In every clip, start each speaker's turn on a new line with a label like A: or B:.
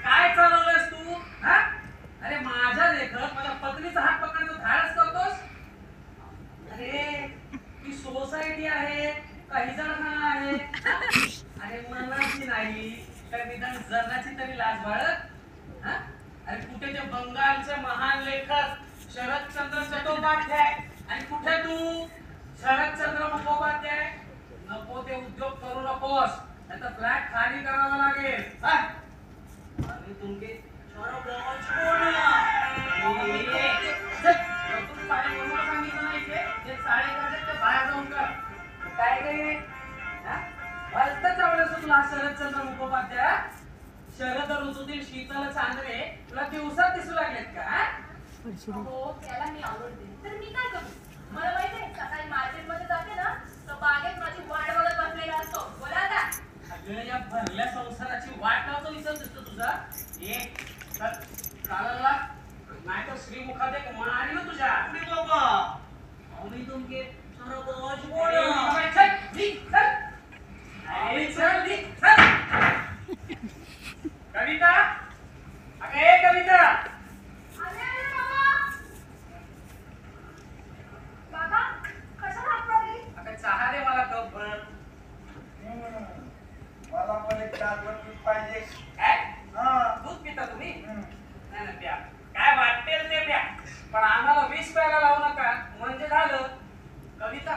A: काय चालवलंस तू? अरे माझ्या लेखक माझ्या पत्नीचा हात पकडतो धाडस करतोस? अरे ही सोसायटी आहे का हिजडखाना आहे? अरे मनाची नाही तर निदान जनाची तरी लाज बाळग. अरे कुठे ते बंगालचे महान लेखक शरदचंद्र चट्टोपाध्याय आणि कुठे तू शरदचंद्र मुखोपाध्याय? नको ते उद्योग करू नकोस, नाहीतर फ्लॅट खाली करावा लागेल. आणि तुमचे शरदचंद्र मुखोपाध्याय शरद ऋतूतील शीतल चांदणे तुला दिवसात दिसू लागलेत का?
B: हो त्याला मी आवडते तर मी काय करू? मला माहिती आहे सकाळी मार्केटमध्ये जाते ना तर बागेत माझी वाट बघत बसलेला असतो. बोला आता.
A: अगं या भरल्या संसाराची वाट लावतो विसर दिसतो तुझा. एक तर कालला नाही तर श्रीमुखात एक म्हण आली ना तुझ्या. अरे बाबा अवनी तुमके सरबोज कविता अगं ए कविता चहा दे मला कप भर.
C: मला पण एक ग्लासभर दूध पाहिजे.
A: काय दूध पिता तुम्ही? नाही ना प्या, काय वाटेल ते प्या, पण आम्हाला 20 प्यायला लावू नका म्हणजे झालं. कविता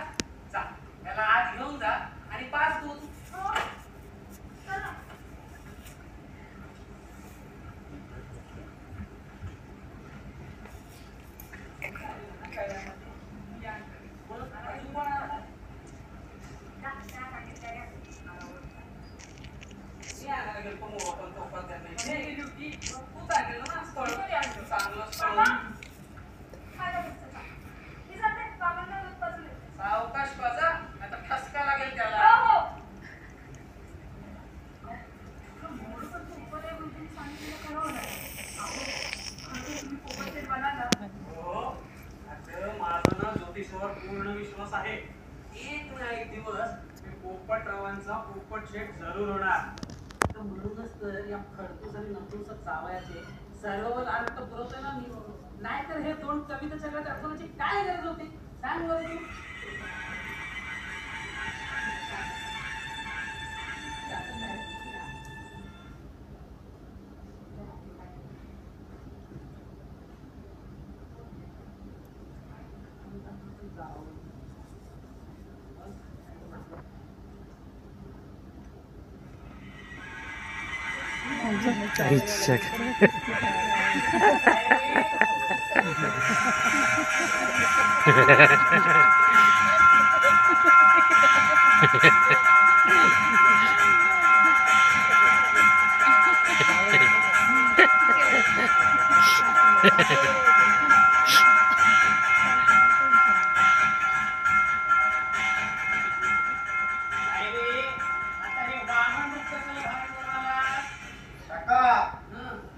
A: जा त्याला आज घेऊन जा आणि 5 दूध. सावकाश बजा आता ठसका लागेल त्याला. माझा ना ज्योतिषावर पूर्ण विश्वास आहे. एक ना एक दिवस मी पोपटरावांचा पोपट शेठ जरूर होणार. तर म्हणूनच तर या खडतूस आणि नंतूस चावायचे सर्व अर्थ पुरवतोय ना मी. नाहीतर हे दोन कविता सगळ्यात अडकवण्याची काय गरज होती सांग बरं तू.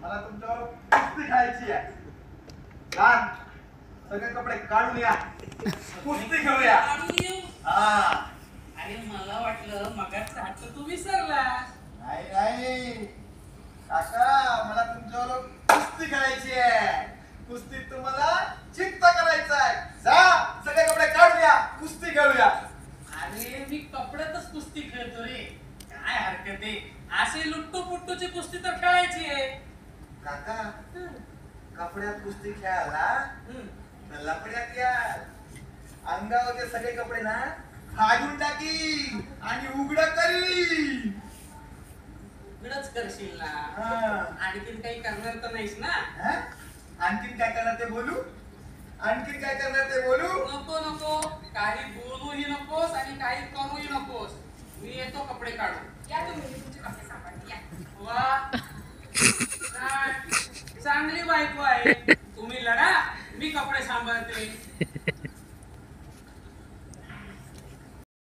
C: मला तुमच्यावर कुस्ती खायची आहे. सगळे कपडे काढून या, कुस्ती खेळूया.
A: अरे मला वाटलं मगाचा हात तू विसरलास.
C: नाही नाही काका, मला तुमच्यावर कुस्ती खेळायची आहे. कुस्तीत तुम्हाला चित्त करायचं आहे. जा सगळे कपडे काढून या, कुस्ती खेळूया.
A: अरे मी कपड्यातच कुस्ती खेळतो रे, काय हरकत आहे. अशी लुट्टू पुट्टूची कुस्ती तर खेळायची आहे.
C: काका कपड्यात कुस्ती खेळायला तर लपड्यात या. अंगावरचे सगळे कपडे ना फाडून टाकी आणि उघड करी.
A: उघडच करशील ना? आणखीन काही करणार तर नाहीस ना?
C: आणखीन काय करणार ते बोलू? आणखीन काय करणार ते बोलू?
A: नको नको, काही बोलूही नकोस आणि काही करूही नकोस. मी येतो कपडे काढून.
B: या तुम्ही तुमचे कपडे सांभाळून या.
A: वा चांगली बायको आहे. तुम्ही लढा, मी कपडे सांभाळते.